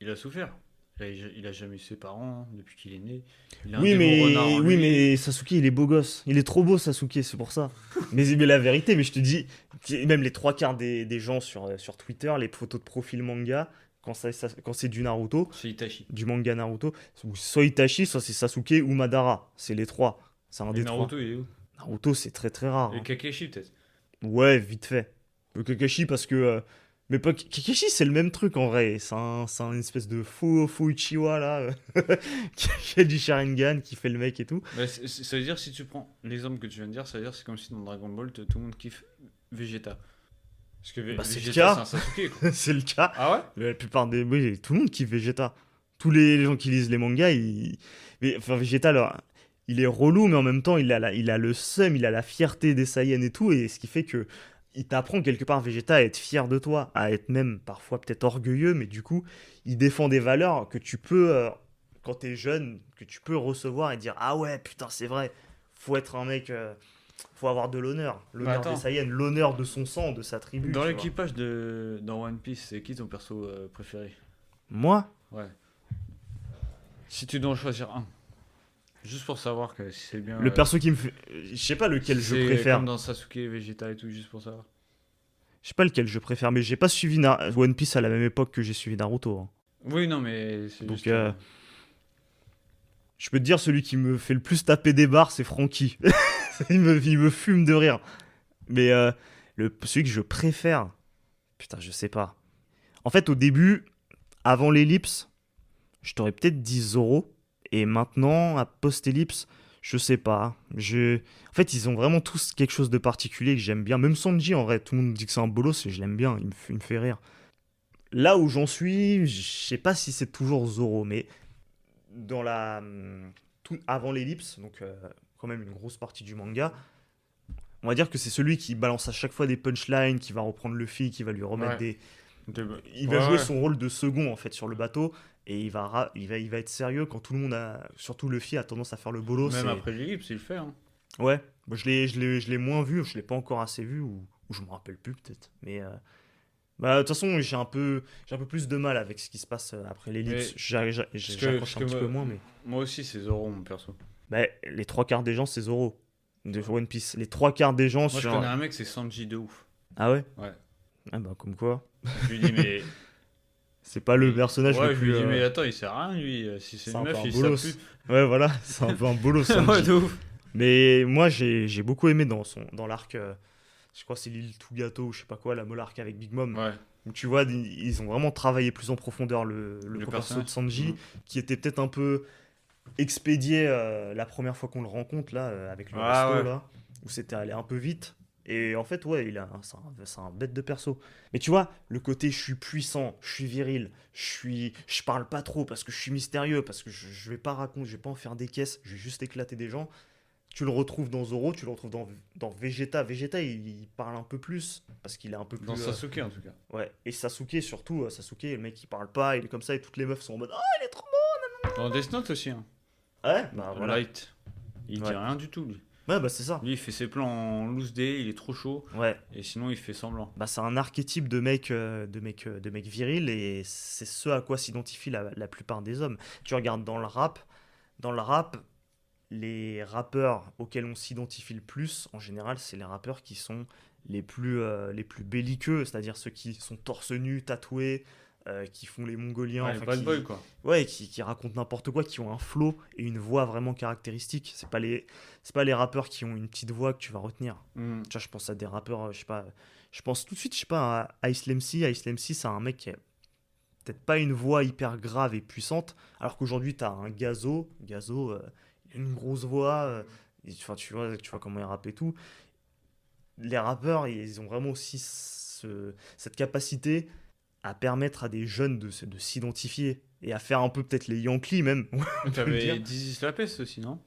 il a souffert. Il a jamais eu ses parents depuis qu'il est né. Il a un démon renard en
Oui,
lui.
mais Sasuke, il est beau gosse. Il est trop beau, Sasuke, c'est pour ça. Mais la vérité, mais je te dis, même les trois quarts des gens sur Twitter, les photos de profil manga, quand c'est du Naruto,
C'est Itachi.
du manga Naruto, soit Itachi, soit c'est Sasuke ou Madara. C'est les trois. C'est un
Et
des trois.
Naruto, il est où?
Naruto, c'est très très rare.
Et
Hein.
Kakashi, peut-être.
Ouais, vite fait. Le Kakashi, parce que. Mais pas Kakashi, c'est le même truc en vrai. C'est un espèce de faux Uchiwa là, qui a du Sharingan, qui fait le mec et tout.
Bah, ça veut dire, si tu prends l'exemple que tu viens de dire, ça veut dire c'est comme si dans Dragon Ball, tout le monde kiffe Vegeta. Parce que
Bah, c'est le
Vegeta,
cas.
c'est un Sasuke, quoi.
C'est le cas.
Ah ouais?
La plupart des. Oui, tout le monde kiffe Vegeta. Tous les gens qui lisent les mangas, enfin, Vegeta, alors, il est relou, mais en même temps, il a le seum, il a la fierté des Saiyans et tout, et ce qui fait que. Il t'apprend quelque part, Vegeta, à être fier de toi, à être même parfois peut-être orgueilleux, mais du coup, il défend des valeurs que tu peux, quand t'es jeune, que tu peux recevoir et dire ah ouais, putain, c'est vrai, faut être un mec, faut avoir de l'honneur, l'honneur des
attends.
Saiyans, l'honneur de son sang, de sa tribu.
Dans
tu vois.
l'équipage dans One Piece, c'est qui ton perso préféré?
Moi,
Ouais. Si tu dois en choisir un. Juste pour savoir que si c'est bien.
le perso qui me fait. Je sais pas lequel je
c'est
préfère.
comme dans Sasuke, Vegeta et tout, juste pour savoir.
Je sais pas lequel je préfère, mais j'ai pas suivi One Piece à la même époque que j'ai suivi Naruto. Hein.
Oui, non, mais c'est
Donc,
juste.
Je peux te dire, celui qui me fait le plus taper des barres, c'est Franky. il me fume de rire. Mais celui que je préfère, putain, je sais pas. En fait, au début, avant l'ellipse, je t'aurais peut-être dit Zoro. Et maintenant, à post-ellipse, je sais pas. En fait, ils ont vraiment tous quelque chose de particulier que j'aime bien. Même Sanji, en vrai, tout le monde me dit que c'est un bolos et je l'aime bien. Il me fait rire. Là où j'en suis, je sais pas si c'est toujours Zoro, mais dans avant l'ellipse, donc quand même une grosse partie du manga, on va dire que c'est celui qui balance à chaque fois des punchlines, qui va reprendre Luffy, qui va lui remettre
Ouais.
Il va jouer son rôle de second en fait sur le bateau et il va être sérieux quand tout le monde surtout Luffy a tendance à faire le bolos.
Même après l'ellipse, il le fait. Hein.
Ouais, moi, je l'ai moins vu, je l'ai pas encore assez vu ou je me rappelle plus peut-être. Mais bah de toute façon j'ai un peu plus de mal avec ce qui se passe après l'ellipse. J'accroche un petit peu moins mais.
Moi aussi, c'est Zoro, mon perso.
Bah, les trois quarts des gens c'est Zoro de One Piece. Les trois quarts des gens
Moi,
sur.
je connais un mec, c'est Sanji de ouf.
Ah ouais.
Ouais.
Ah bah comme quoi.
Je lui dis, mais.
C'est pas le personnage
Ouais,
le
je
plus.
lui dis, mais attends, il sert à rien, lui. Si c'est
C'est
une
un peu
meuf,
un
il
bolos.
sait
Ouais voilà, c'est un peu un bolos.
plus. Ouais, de ouf.
Mais moi j'ai beaucoup aimé dans l'arc. Je crois que c'est l'île tout gâteau ou je sais pas quoi, la Molarque avec Big Mom.
Ouais.
Où tu vois, ils ont vraiment travaillé plus en profondeur le perso de
personnage.
Sanji,
Mhm.
qui était peut-être un peu expédié la première fois qu'on le rencontre, là, avec le
Ah,
resto,
ouais.
là, où c'était allé un peu vite. Et en fait, ouais, c'est un bête de perso. Mais tu vois, le côté je suis puissant, je suis viril, je parle pas trop parce que je suis mystérieux, parce que je vais pas raconter, je vais pas en faire des caisses, je vais juste éclater des gens. Tu le retrouves dans Zoro, tu le retrouves dans Vegeta. Vegeta, il parle un peu plus, parce qu'il est un peu plus...
Dans Sasuke, en tout cas.
Ouais, et Sasuke surtout, Sasuke, le mec il parle pas, il est comme ça et toutes les meufs sont en mode oh il est trop
Dans Death Note aussi. Hein.
beau. Ouais, bah voilà.
Light. Il dit
Ouais.
rien du tout, lui.
Ouais, bah c'est ça.
Lui, il fait ses plans en loose day, il est trop chaud.
Ouais,
Et sinon, il fait semblant.
bah c'est un archétype de mec viril et c'est ce à quoi s'identifie la plupart des hommes. Tu regardes dans le rap, les rappeurs auxquels on s'identifie le plus, en général, c'est les rappeurs qui sont les plus belliqueux, c'est-à-dire ceux qui sont torse nu, tatoués, qui font les Mongoliens,
Ouais, les
enfin,
bad boys, quoi.
ouais, qui racontent n'importe quoi, qui ont un flow et une voix vraiment caractéristique. C'est pas les rappeurs qui ont une petite voix que tu vas retenir.
Mm.
Tu vois, je pense à des rappeurs, je sais pas, je pense tout de suite, je sais pas, à Ice Lemcy. Ice Lemcy, c'est un mec qui a peut-être pas une voix hyper grave et puissante, alors qu'aujourd'hui, t'as un Gazo, il a une grosse voix, Enfin, tu vois comment ils rappent et tout. Les rappeurs, ils ont vraiment aussi cette capacité à permettre à des jeunes de s'identifier et à faire un peu peut-être les Yankees même, on peut le
T'avais
dire.
Dizzy La Peste aussi, non?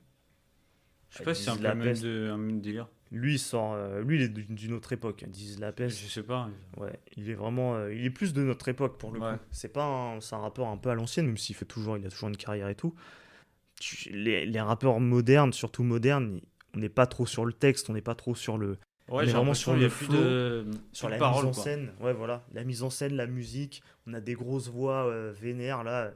Je sais pas si c'est un
Dizzy
peu
La Peste,
un même délire.
lui, lui, il est d'une autre époque. Dizzy La
Je
Peste,
sais pas.
ouais, il est vraiment, il est plus de notre époque pour le coup.
Ouais.
C'est un rappeur un peu à l'ancienne, même il a toujours une carrière et tout. Les rappeurs modernes, surtout modernes, on n'est pas trop sur le texte, on n'est pas trop sur le,
Ouais,
on est
j'ai
vraiment
l'impression
sur
qu'il y
le
a
flow,
plus
sur
de
la mise
paroles,
en
quoi.
scène. Ouais, voilà, la mise en scène, la musique. On a des grosses voix vénères là.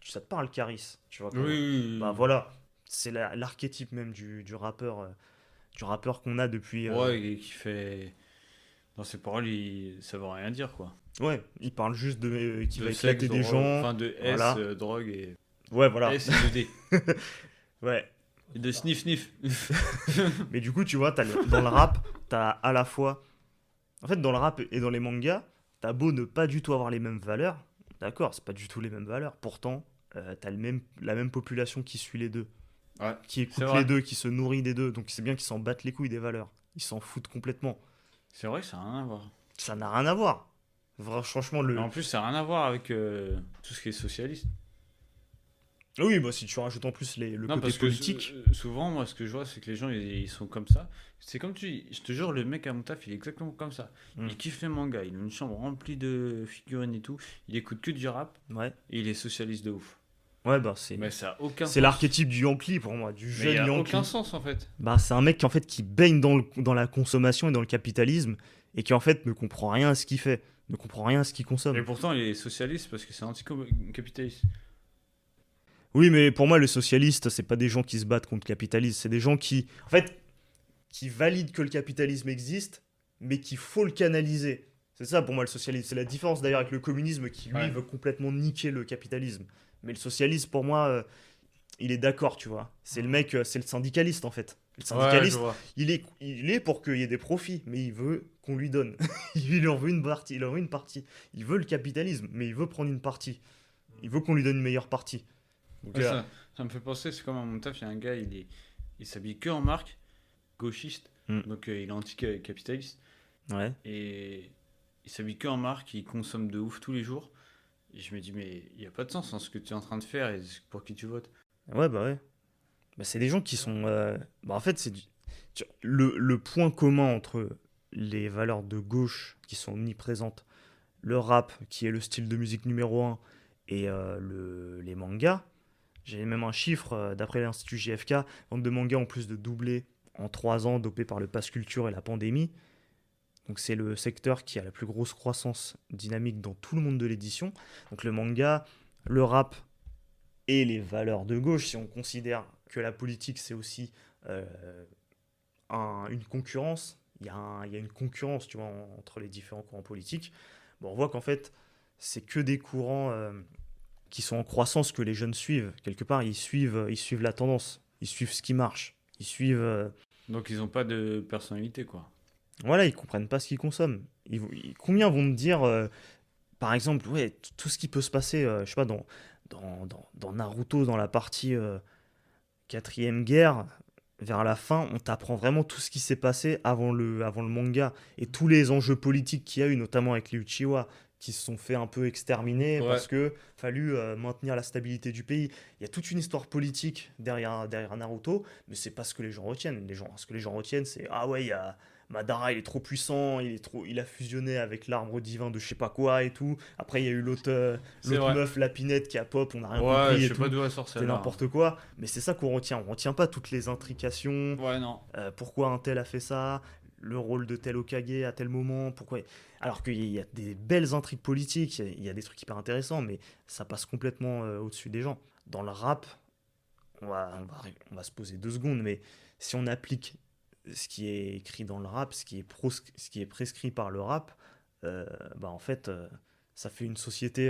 Ça te parle, Caris, tu vois
Oui,
comment. Bah
oui,
voilà, c'est l'archétype même du rappeur qu'on a depuis.
oui. Ouais, et qui fait. Dans ses paroles, ça veut rien dire, quoi.
Ouais, il parle juste qui
De
va
sexe,
éclater des
drogue,
gens.
enfin de S,
Voilà.
drogue et.
Ouais, voilà.
S et de D.
Ouais.
Et de sniff sniff.
Mais du coup, tu vois, dans le rap, t'as à la fois. En fait, dans le rap et dans les mangas, t'as beau ne pas du tout avoir les mêmes valeurs. D'accord, c'est pas du tout les mêmes valeurs. Pourtant, t'as la même population qui suit les deux,
Ouais,
qui
c'est
écoute les
vrai.
deux, qui se nourrit des deux. Donc c'est bien qu'ils s'en battent les couilles des valeurs. Ils s'en foutent complètement.
C'est vrai que ça n'a rien à voir.
Ça n'a rien à voir. Franchement,
Et en plus, ça n'a rien à voir avec tout ce qui est socialiste.
Oui, bah si tu rajoutes en plus le
Non,
côté
parce que
politique.
souvent, moi, ce que je vois, c'est que les gens, ils sont comme ça. C'est comme tu dis, je te jure, le mec à mon taf, il est exactement comme ça.
Hmm.
Il kiffe les mangas, il a une chambre remplie de figurines et tout. Il écoute que du rap
Ouais.
et il est socialiste de ouf.
Ouais, bah
Mais ça a aucun
c'est
sens.
l'archétype du Yankee pour moi, du
Mais il
jeune
n'y a
Yankee.
aucun sens en fait.
Bah c'est un mec qui en fait qui baigne dans la consommation et dans le capitalisme et qui en fait ne comprend rien à ce qu'il fait, ne comprend rien à ce qu'il
Et
consomme.
pourtant, il est socialiste parce que c'est anticapitaliste.
Oui, mais pour moi, le socialiste, c'est pas des gens qui se battent contre le capitalisme, c'est des gens qui, en fait, qui valident que le capitalisme existe, mais qu'il faut le canaliser. C'est ça pour moi le socialisme. C'est la différence d'ailleurs avec le communisme qui, lui,
Ouais.
veut complètement niquer le capitalisme. Mais le socialiste, pour moi, il est d'accord, tu vois. C'est le mec, c'est le syndicaliste, en fait. Le
Ouais, je
syndicaliste,
vois.
il est pour qu'il y ait des profits, mais il veut qu'on lui donne. Il en veut une partie, il en veut une partie. Il veut le capitalisme, mais il veut prendre une partie. Il veut qu'on lui donne une meilleure partie. Donc,
Ouais, ça me fait penser, c'est comme à mon taf, il y a un gars, il s'habille que en marque, gauchiste,
Hmm.
donc il est anticapitaliste,
ouais.
et il s'habille que en marque, il consomme de ouf tous les jours. Et je me dis, mais il n'y a pas de sens dans ce que tu es en train de faire et pour qui tu votes.
Ouais, bah ouais. Bah, c'est des gens qui sont. Bah, en fait, le point commun entre les valeurs de gauche qui sont omniprésentes, le rap qui est le style de musique numéro un et les mangas. J'ai même un chiffre d'après l'Institut JFK, vente de mangas en plus de doubler en 3 ans, dopé par le pass culture et la pandémie. Donc c'est le secteur qui a la plus grosse croissance dynamique dans tout le monde de l'édition. Donc le manga, le rap et les valeurs de gauche, si on considère que la politique c'est aussi euh, une concurrence, il y a une concurrence tu vois, entre les différents courants politiques. Bon, on voit qu'en fait c'est que des courants qui sont en croissance que les jeunes suivent. Quelque part, ils suivent la tendance, ils suivent ce qui marche, ils suivent.
Donc ils n'ont pas de personnalité, quoi.
Voilà, ils comprennent pas ce qu'ils consomment. Combien vont me dire, par exemple, ouais, tout ce qui peut se passer, je sais pas, dans Naruto, dans la partie quatrième guerre, vers la fin, on t'apprend vraiment tout ce qui s'est passé avant le manga et tous les enjeux politiques qu'il y a eu, notamment avec les Uchiwa, qui se sont fait un peu exterminer
Ouais.
parce que fallu maintenir la stabilité du pays. Il y a toute une histoire politique derrière Naruto, mais c'est pas ce que les gens retiennent. Ce que les gens retiennent, c'est ah ouais, il y a Madara, il est trop puissant, il a fusionné avec l'arbre divin de je sais pas quoi et tout. Après, il y a eu
C'est
l'autre
vrai.
meuf, Lapinette, qui a pop, on n'a rien
Ouais,
compris
je
et
sais
tout.
pas d'où elle sort
C'est
celle-là.
n'importe quoi, mais c'est ça qu'on retient. On retient pas toutes les intrications,
Ouais, non.
pourquoi un tel a fait ça, le rôle de tel Hokage à tel moment, pourquoi. Alors qu'il y a des belles intrigues politiques, il y a des trucs hyper intéressants, mais ça passe complètement au-dessus des gens. Dans le rap, on va se poser 2 secondes, mais si on applique ce qui est écrit dans le rap, ce qui est prescrit par le rap, bah en fait, ça fait une société,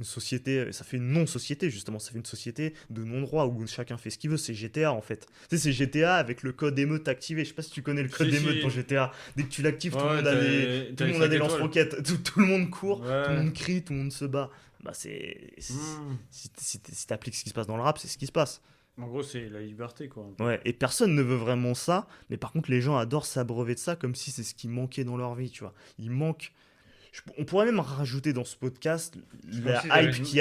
ça fait une non-société justement, ça fait une société de non-droit où chacun fait ce qu'il veut, c'est GTA en fait. Tu sais, c'est GTA avec le code émeute activé, je sais pas si tu connais le code
Si,
émeute
si.
dans GTA, dès que tu l'actives, tout le
Ouais,
monde a des, tout
t'as
le
les
monde a
5
des
étoiles.
lance-roquettes, tout le monde court, tout le
Ouais.
monde crie, tout le monde se bat. Bah
Hmm.
si t'appliques ce qui se passe dans le rap, c'est ce qui se passe.
En gros, c'est la liberté, quoi.
Ouais, et personne ne veut vraiment ça, mais par contre, les gens adorent s'abreuver de ça comme si c'est ce qui manquait dans leur vie, tu vois. Il manque. On pourrait même rajouter dans ce podcast
C'est comme
la
si
hype qu'il y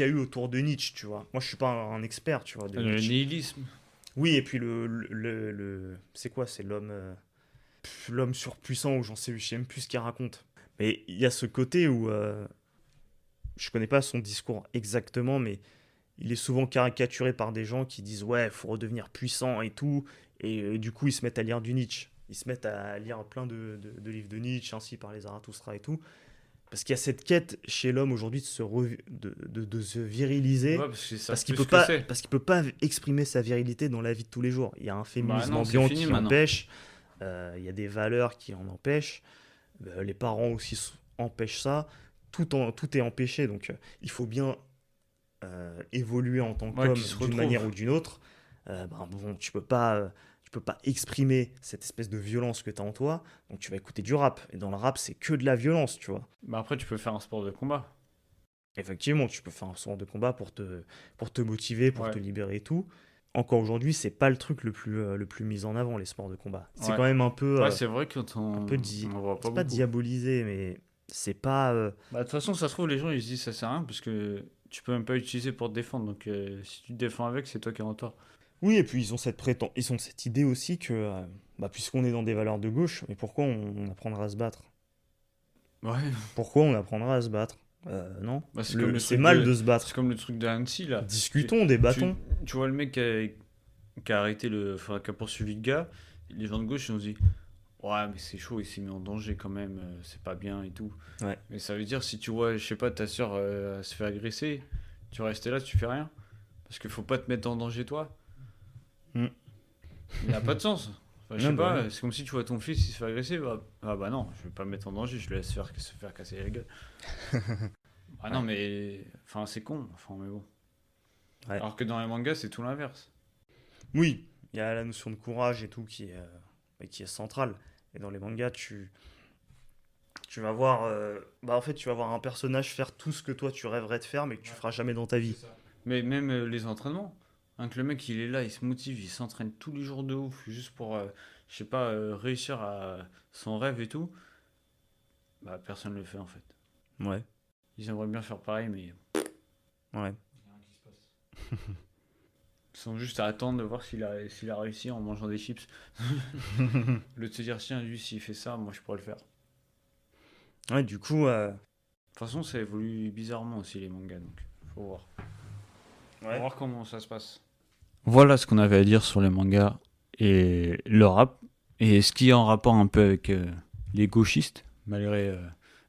a eu autour de Nietzsche, tu vois. Moi, je suis pas un expert, tu vois, de
Le
Nietzsche.
nihilisme.
Oui, et puis c'est quoi? C'est l'homme surpuissant, ou je sais même plus ce qu'il raconte. Mais il y a ce côté où je connais pas son discours exactement, mais il est souvent caricaturé par des gens qui disent ouais, faut redevenir puissant et tout, et du coup ils se mettent à lire du Nietzsche. Ils se mettent à lire plein de livres de Nietzsche, ainsi par les Zarathustra et tout. Parce qu'il y a cette quête chez l'homme aujourd'hui de se viriliser,
Ouais, parce qu'ils savent
parce qu'il
plus
peut
ce que
pas,
c'est.
parce qu'il peut pas exprimer sa virilité dans la vie de tous les jours. Il y a un
Bah
féminisme
non, c'est
ambiant
fini
qui
maintenant.
empêche, il y a des valeurs qui en empêchent, les parents aussi empêchent ça, tout est empêché, donc il faut bien évoluer en tant
Ouais,
qu'homme
qui se
d'une
retrouvent.
manière ou d'une autre. Bon, tu peux pas exprimer cette espèce de violence que tu as en toi, donc tu vas écouter du rap. Et dans le rap, c'est que de la violence, tu vois.
Bah après, tu peux faire un sport de combat.
Effectivement, tu peux faire un sport de combat pour te motiver, pour
Ouais.
te libérer et tout. Encore aujourd'hui, c'est pas le truc le plus mis en avant, les sports de combat. C'est
Ouais.
quand même un peu,
Ouais, c'est vrai quand
un
on...
peu
on voit pas
c'est pas
beaucoup.
diabolisé, mais c'est pas.
Bah, de toute façon, ça se trouve, les gens ils se disent ça sert à rien parce que tu peux même pas l'utiliser pour te défendre. Donc si tu te défends avec, c'est toi qui es en tort.
Oui, et puis ils ont cette idée aussi que, puisqu'on est dans des valeurs de gauche, mais pourquoi on apprendra à se battre?
Ouais,
Pourquoi on apprendra à se battre? Non.
bah, c'est comme le
C'est
truc
mal
de...
de se
C'est
battre.
comme le truc d'Annecy là.
Discutons,
Tu,
débattons.
tu vois le mec qui a arrêté enfin, qui a poursuivi le gars. Les gens de gauche ils ont dit ouais, mais c'est chaud, il s'est mis en danger quand même, c'est pas bien et tout.
Ouais.
Mais ça veut dire si tu vois, je sais pas, ta soeur se fait agresser, tu vas rester là, tu fais rien. Parce qu'il faut pas te mettre en danger toi.
Hmm.
Il n'a pas de sens. Enfin, je
Non,
sais
bah
pas,
non.
c'est comme si tu vois ton fils, il se fait agresser. Bah non, je vais pas me mettre en danger, je le laisse se faire casser la gueule. Ah non,
Ouais.
mais. Enfin, c'est con. Enfin, mais bon.
Ouais.
Alors que dans les mangas, c'est tout l'inverse.
Oui, il y a la notion de courage et tout qui est centrale. Et dans les mangas, tu vas voir, en fait, tu vas voir un personnage faire tout ce que toi tu rêverais de faire, mais que tu feras jamais dans ta vie.
Mais même les entraînements. Hein, que le mec, il est là, il se motive, il s'entraîne tous les jours de ouf, juste pour, je sais pas, réussir à son rêve et tout. Bah, personne le fait en fait.
Ouais,
Ils aimeraient bien faire pareil, mais
ouais.
ils sont juste à attendre de voir s'il a réussi en mangeant des chips. Le de se dire, tiens, lui, s'il fait ça, moi, je pourrais le faire.
Ouais, du coup,
De toute façon, ça évolue bizarrement aussi, les mangas, donc faut voir. Faut
ouais.
voir comment ça se passe. Voilà ce qu'on avait à dire sur les mangas et le rap. Et ce qui est en rapport un peu avec les gauchistes, malgré...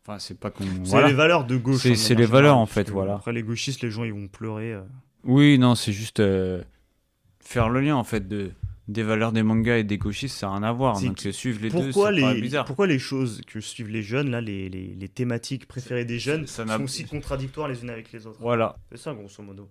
Enfin, c'est pas qu'on...
C'est
Voilà.
les valeurs de gauche.
C'est
hein, de
les
manière
valeurs,
générale,
en fait,
parce que
voilà.
Après, les gauchistes, les gens, ils vont pleurer.
Oui, non, c'est juste faire le lien, en fait, des valeurs des mangas et des gauchistes, ça n'a rien à voir.
C'est
Donc suivre les deux,
Pourquoi
ça paraît bizarre.
les choses que suivent les jeunes, là, les thématiques préférées des jeunes,
ça n'a-
sont aussi contradictoires les unes avec les autres?
Voilà.
C'est ça, grosso modo.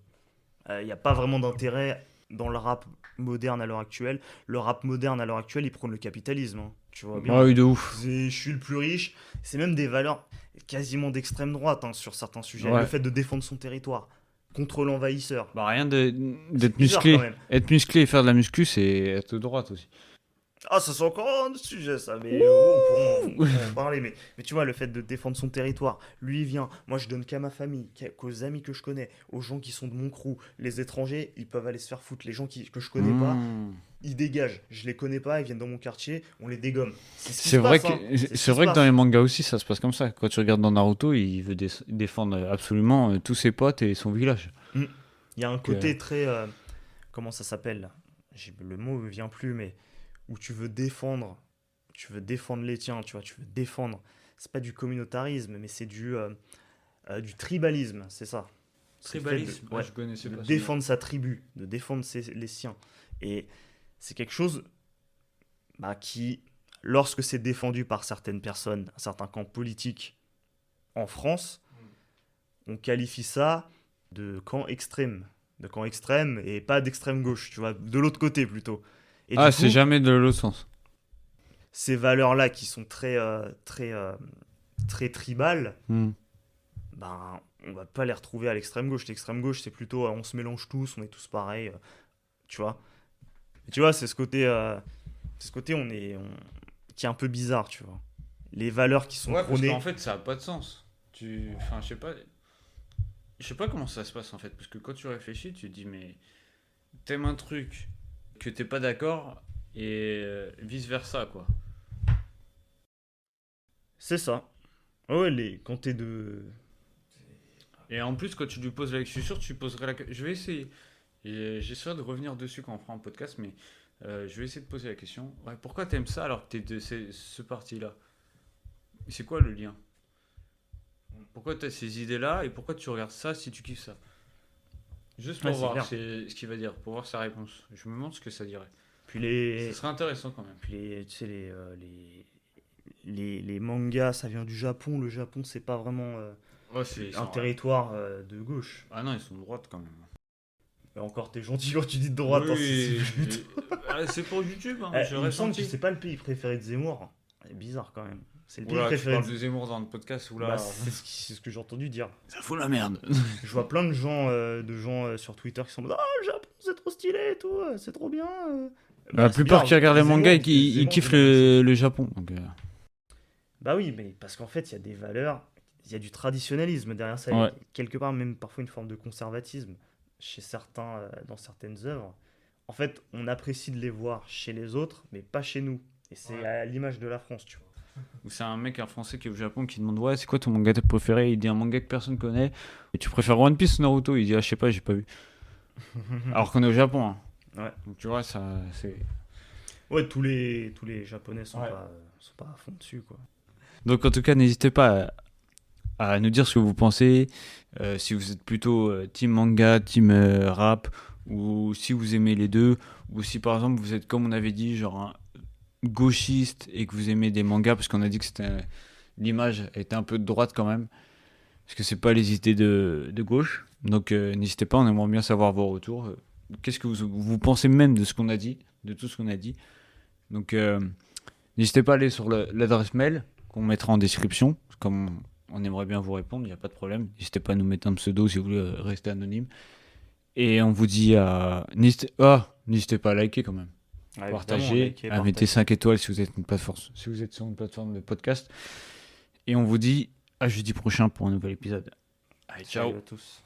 Il n'y a pas vraiment d'intérêt dans le rap moderne à l'heure actuelle. Le rap moderne à l'heure actuelle, il prône le capitalisme. Hein. Tu vois bien.
Ah oui, de ouf.
Je suis le plus riche. C'est même des valeurs quasiment d'extrême droite hein, sur certains sujets.
Ouais.
Le fait de défendre son territoire contre l'envahisseur.
Bah, rien d'être
bizarre,
musclé.
quand même.
Être musclé et faire de la muscu, c'est être de droite aussi.
Ah, ça c'est encore un autre sujet, ça. Mais on pourra en parler. Mais tu vois, le fait de défendre son territoire. Lui, il vient. Moi, je donne qu'à ma famille, qu'aux amis que je connais, aux gens qui sont de mon crew. Les étrangers, ils peuvent aller se faire foutre. Les gens que je connais pas, ils dégagent. Je les connais pas, ils viennent dans mon quartier, on les dégomme. C'est ce qui
C'est
se
vrai
passe, hein.
que,
C'est ce qui
c'est
se
vrai que
passe.
dans les mangas aussi, ça se passe comme ça. Quand tu regardes dans Naruto, il veut défendre absolument tous ses potes et son village.
Il y a un
Donc,
côté très. Comment ça s'appelle? Le mot ne vient plus, mais où tu veux défendre les tiens, tu vois, tu veux défendre. C'est pas du communautarisme, mais c'est du tribalisme, c'est ça. C'est le fait
Tribalisme,
ouais,
je connaissais
de
pas.
défendre sa tribu, de défendre les siens. Et c'est quelque chose qui, lorsque c'est défendu par certaines personnes, un certain camp politique en France, on qualifie ça de camp extrême. De camp extrême et pas d'extrême gauche, tu vois, de l'autre côté plutôt. Et
Ah,
du
c'est
coup,
jamais de l'autre sens.
ces valeurs-là qui sont très, très tribales,
Hmm.
on va pas les retrouver à l'extrême gauche. L'extrême gauche, c'est plutôt on se mélange tous, on est tous pareils. tu vois. Et tu vois, c'est ce côté, qui est un peu bizarre, tu vois. Les valeurs qui sont
Ouais, parce
prônées.
qu'en fait, ça a pas de sens. Enfin, je sais pas comment ça se passe en fait, parce que quand tu réfléchis, tu te dis, mais t'aimes un truc que t'es pas d'accord et vice versa, quoi.
C'est ça. Ouais, quand t'es de.
Et en plus, quand tu lui poses la question, je suis sûr que tu poserais la question. Je vais essayer. Et j'essaierai de revenir dessus quand on fera un podcast, mais je vais essayer de poser la question. Ouais, pourquoi t'aimes ça alors que t'es de ce parti-là? C'est quoi le lien? Pourquoi t'as ces idées-là et pourquoi tu regardes ça si tu kiffes ça? Juste pour
Ouais, c'est
voir
clair.
ce qu'il va dire, pour voir sa réponse. Je me demande ce que ça dirait.
Puis
Ce serait intéressant quand même.
tu sais, les mangas, ça vient du Japon. Le Japon, c'est pas vraiment
Ouais, c'est, ils
un
sont-
territoire de gauche.
Ah non, ils sont de droite quand même.
Et encore, t'es gentil quand tu dis de droite. Hein,
Oui, c'est pour YouTube, hein, j'ai
il me semble que
ressenti.
c'est pas le pays préféré de Zemmour. C'est bizarre quand même. C'est le pays
Oula, tu
préféré
parles
de...
de Zemmour dans le podcast, oula.
Bah, c'est ce que j'ai entendu dire.
Ça fout la merde.
Je vois plein de gens, sur Twitter qui sont en mode ah, le Japon, c'est trop stylé et tout, c'est trop bien.
La
C'est
plupart
bien,
qui regardent les
Zemmour,
mangas,
parce que
ils
Zemmour,
kiffent
c'est-
le Japon. Donc,
Bah oui, mais parce qu'en fait, il y a des valeurs, il y a du traditionnalisme derrière ça, il y
ouais.
a quelque part même parfois une forme de conservatisme chez certains, dans certaines œuvres. En fait, on apprécie de les voir chez les autres, mais pas chez nous. Et c'est
Ouais.
à l'image de la France, tu vois.
Ou c'est un mec, un français qui est au Japon qui demande ouais, c'est quoi ton manga préféré? Il dit un manga que personne connaît. Et tu préfères One Piece ou Naruto? Il dit ah, je sais pas, j'ai pas vu. Alors qu'on est au Japon. Hein.
Ouais.
Donc tu vois, ça, c'est.
Ouais, tous les Japonais
Ouais.
sont pas à fond dessus, quoi.
Donc en tout cas, n'hésitez pas à nous dire ce que vous pensez. Si vous êtes plutôt team manga, team rap, ou si vous aimez les deux, ou si par exemple vous êtes comme on avait dit, genre un gauchiste et que vous aimez des mangas, parce qu'on a dit que l'image était un peu de droite quand même, parce que c'est pas les idées de gauche. Donc n'hésitez pas, on aimerait bien savoir vos retours. Qu'est-ce que vous pensez même de ce qu'on a dit, de tout ce qu'on a dit. Donc n'hésitez pas à aller sur l'adresse mail qu'on mettra en description, comme on aimerait bien vous répondre, il n'y a pas de problème. N'hésitez pas à nous mettre un pseudo si vous voulez rester anonyme. Et on vous dit à... N'hésitez pas à liker quand même.
Ouais,
Partagez,
évidemment, likez,
à mettez
partagez.
5 étoiles si vous êtes sur une plateforme de podcast. Et on vous dit à jeudi prochain pour un nouvel épisode. Allez, ciao.
Salut à tous.